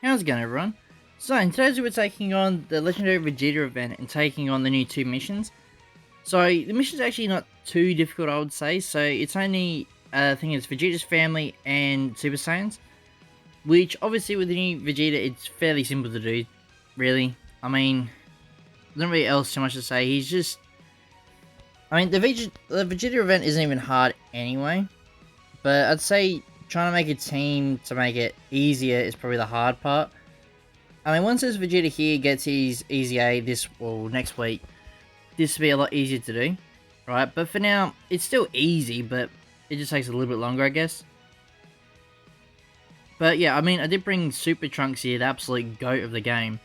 How's it going, everyone? So, in today's we're taking on the Legendary Vegeta Event and taking on the new 2 missions. So, the mission's actually not too difficult, I would say. So, it's only, I think it's Vegeta's family and Super Saiyans. Which, obviously, with the new Vegeta, it's fairly simple to do, really. I mean, there's not really else too much to say. He's just... I mean, the Vegeta Event isn't even hard anyway. But I'd say trying to make a team to make it easier is probably the hard part. I mean, once this Vegeta here gets his Easy A next week, this will be a lot easier to do, right? But for now, it's still easy, but it just takes a little bit longer, I guess. But yeah, I mean, I did bring Super Trunks here, the absolute GOAT of the game.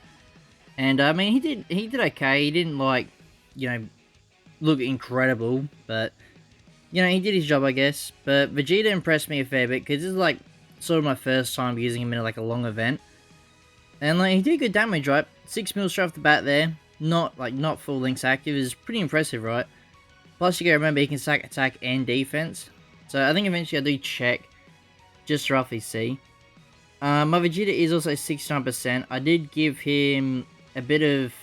And I mean, he did okay. He didn't, like, you know, look incredible, but you know, he did his job, I guess. But Vegeta impressed me a fair bit, because this is like sort of my first time using him in like a long event. And like, he did good damage, right? 6 mil straight off the bat there. Not full links active is pretty impressive, right? Plus you gotta remember he can stack attack and defense. So I think eventually I do check just to roughly see. My Vegeta is also 69%. I did give him a bit of,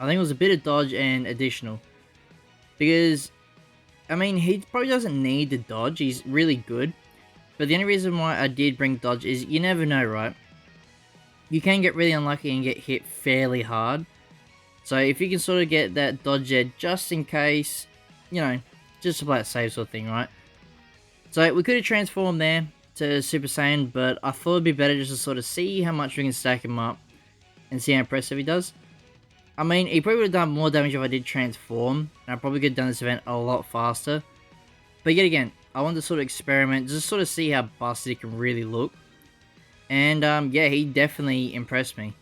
I think it was a bit of dodge and additional. Because, I mean, he probably doesn't need the dodge. He's really good. But the only reason why I did bring dodge is you never know, right? You can get really unlucky and get hit fairly hard. So if you can sort of get that dodge there just in case, you know, just to play it safe sort of thing, right? So we could have transformed there to Super Saiyan, but I thought it'd be better just to sort of see how much we can stack him up and see how impressive he does. I mean, he probably would have done more damage if I did transform, and I probably could have done this event a lot faster. But yet again, I wanted to sort of experiment, just sort of see how busted he can really look. And yeah, he definitely impressed me.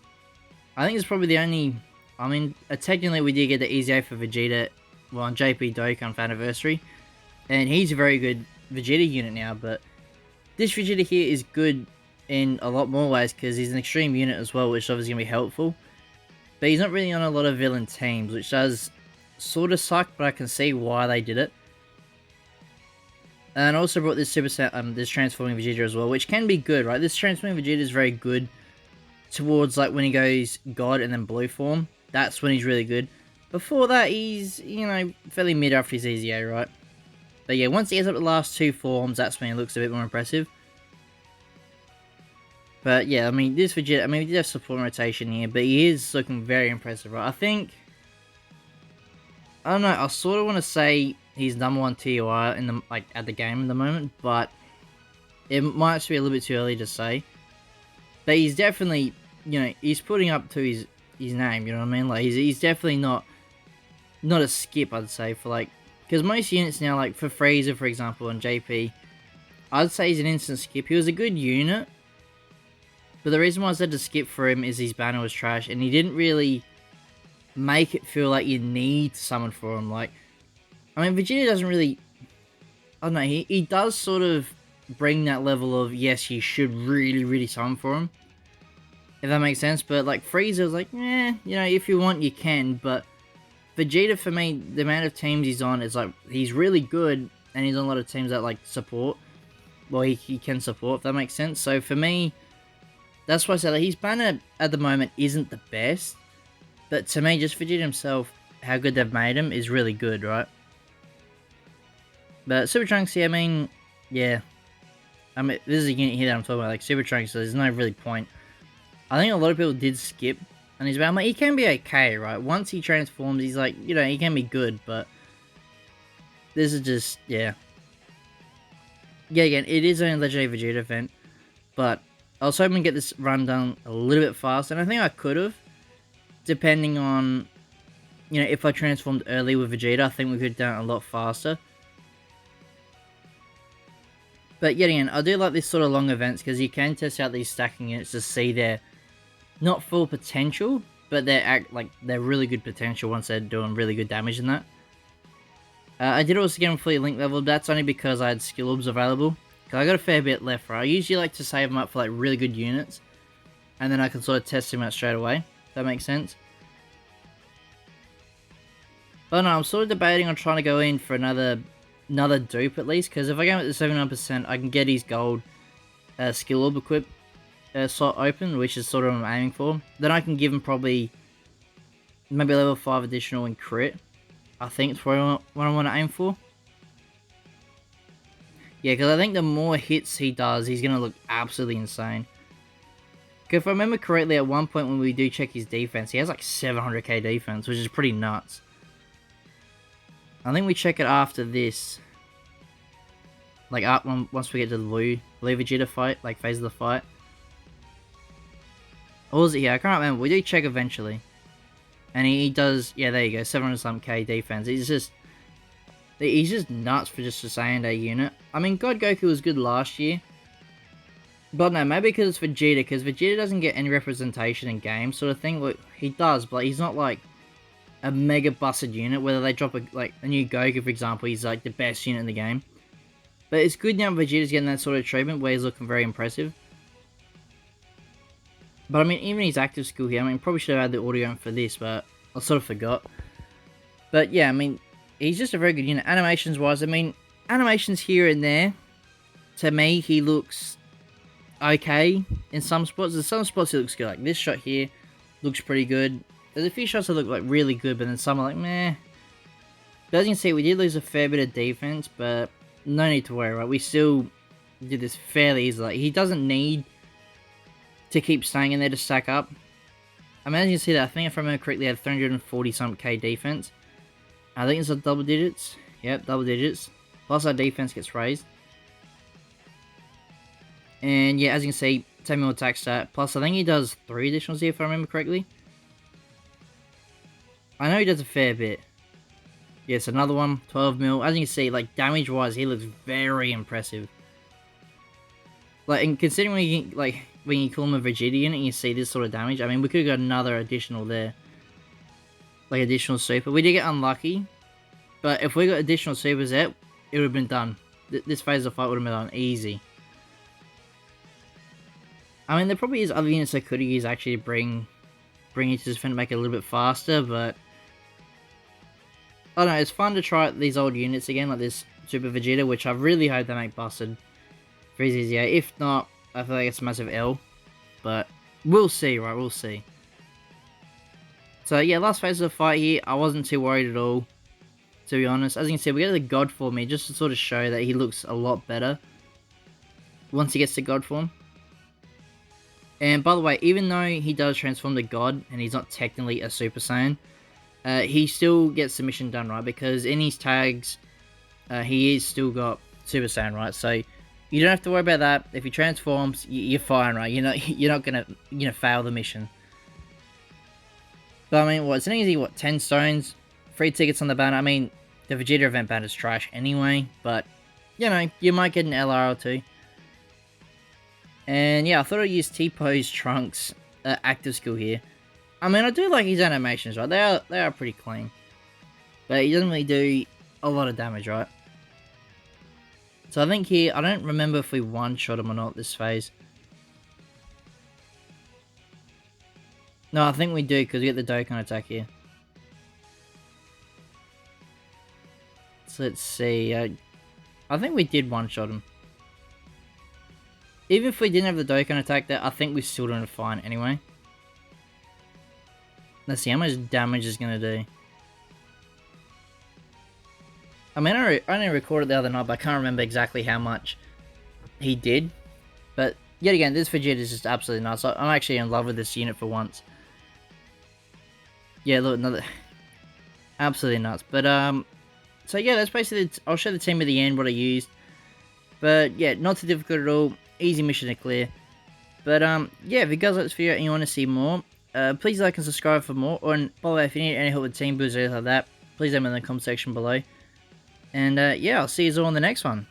I think it's probably the only... I mean, technically we did get the Easy A for Vegeta, well, on JP Dokkan for Anniversary. And he's a very good Vegeta unit now, but this Vegeta here is good in a lot more ways, because he's an extreme unit as well, which is obviously going to be helpful. But he's not really on a lot of villain teams, which does sort of suck, but I can see why they did it. And I also brought this this transforming Vegeta as well, which can be good, right? This transforming Vegeta is very good towards like when he goes God and then Blue form. That's when he's really good. Before that, he's, you know, fairly mid after his Easy A, right? But yeah, once he gets up the last 2 forms, that's when he looks a bit more impressive. But yeah, I mean, this Vegeta, I mean, we did have support rotation here, but he is looking very impressive, right? I think, I don't know, I sort of want to say he's #1 TOR in the, like, at the game at the moment, but it might be a little bit too early to say. But he's definitely, you know, he's putting up to his name, you know what I mean? Like, he's definitely not a skip, I'd say, for like, because most units now, like for Frieza, for example, on JP, I'd say he's an instant skip. He was a good unit, but the reason why I said to skip for him is his banner was trash, and he didn't really make it feel like you need to summon for him. Like, I mean, Vegeta doesn't really, I don't know, he does sort of bring that level of, yes, you should really summon for him, if that makes sense. But like Frieza was like, eh, you know, if you want you can, but Vegeta, for me, the amount of teams he's on is like, he's really good, and he's on a lot of teams that like support, well, he can support, if that makes sense. So for me, that's why I said, like, his banner at the moment isn't the best, but to me, just Vegeta himself, how good they've made him is really good, right? But Super Trunks, yeah, I mean, yeah. I mean, this is a unit here that I'm talking about, like Super Trunks, so there's no really point. I think a lot of people did skip on his banner. Like, he can be okay, right? Once he transforms, he's like, you know, he can be good, but this is just, yeah. Yeah, again, it is only a Legendary Vegeta event, but I was hoping to get this run done a little bit faster, and I think I could have, depending on, you know, if I transformed early with Vegeta, I think we could have done it a lot faster. But yet again, I do like this sort of long events, because you can test out these stacking units to see their, not full potential, but they're really good potential once they're doing really good damage in that. I did also get them fully link leveled, but that's only because I had skill orbs available. I got a fair bit left, right? I usually like to save them up for like really good units, and then I can sort of test them out straight away, if that makes sense. But no, I'm sort of debating on trying to go in for another dupe at least, because if I go with the 79%, I can get his gold skill orb equipped. slot open, which is sort of what I'm aiming for. Then I can give him probably maybe level 5 additional in crit. I think it's what I want to aim for. Yeah, because I think the more hits he does, he's going to look absolutely insane. Because if I remember correctly, at one point when we do check his defense, he has like 700k defense, which is pretty nuts. I think we check it after this. Like, once we get to the Blue Vegeta fight, like, phase of the fight. Or was it here? I can't remember. We do check eventually. And he does, yeah, there you go, 700-something defense. He's just nuts for just a Saiyan Day unit. I mean, God Goku was good last year. But no, maybe because it's Vegeta, because Vegeta doesn't get any representation in games, sort of thing. Like, he does, but he's not like a mega busted unit. Whether they drop a new Goku, for example, he's like the best unit in the game. But it's good now Vegeta's getting that sort of treatment where he's looking very impressive. But I mean, even his active skill here, I mean, probably should have had the audio for this, but I sort of forgot. But yeah, I mean, he's just a very good unit. Animations-wise, I mean, animations here and there, to me, he looks okay in some spots. In some spots, he looks good. Like, this shot here looks pretty good. There's a few shots that look like really good, but then some are like, meh. But as you can see, we did lose a fair bit of defense, but no need to worry, right? We still did this fairly easily. Like, he doesn't need to keep staying in there to stack up. I mean, as you can see that, I think if I remember correctly, he had 340-something defense. I think it's a double digits. Yep, double digits. Plus our defense gets raised. And yeah, as you can see, 10 mil attack stat. Plus, I think he does 3 additionals here, if I remember correctly. I know he does a fair bit. Yes, another one, 12 mil. As you can see, like, damage-wise, he looks very impressive. Like, and considering when you call him a Vegeta unit and you see this sort of damage, I mean, we could have got another additional there. Like, additional super. We did get unlucky, but if we got additional supers there, it would have been done. This phase of the fight would have been done easy. I mean, there probably is other units that could use actually to bring into this event to make it a little bit faster, but I don't know, it's fun to try these old units again, like this Super Vegeta, which I really hope they make busted for his easier. If not, I feel like it's a massive L, but we'll see, right? We'll see. So yeah, last phase of the fight here, I wasn't too worried at all, to be honest. As you can see, we get the God form here, just to sort of show that he looks a lot better once he gets to God form. And by the way, even though he does transform to God, and he's not technically a Super Saiyan, he still gets the mission done, right? Because in his tags, he is still got Super Saiyan, right? So you don't have to worry about that. If he transforms, you're fine, right? You're not gonna fail the mission. But I mean, it's an easy 10 stones, 3 tickets on the banner. I mean, the Vegeta event banner is trash anyway, but you might get an LR or 2. And yeah, I thought I'd use T-Pose Trunks' active skill here. I mean, I do like his animations, right? They are pretty clean. But he doesn't really do a lot of damage, right? So I think here, I don't remember if we one-shot him or not this phase. No, I think we do, because we get the Dokkan attack here. So let's see. I think we did one-shot him. Even if we didn't have the Dokkan attack there, I think we still doing fine anyway. Let's see how much damage it's going to do. I mean, I only recorded the other night, but I can't remember exactly how much he did. But yet again, this Vegeta is just absolutely nuts. I'm actually in love with this unit for once. Yeah, look, another... absolutely nuts. But, so yeah, that's basically... I'll show the team at the end what I used. But, yeah, not too difficult at all. Easy mission to clear. But, yeah, if you guys like this video and you want to see more, please like and subscribe for more. Or, by the way, if you need any help with team boosts or anything like that, please let me know in the comment section below. And, yeah, I'll see you all in the next one.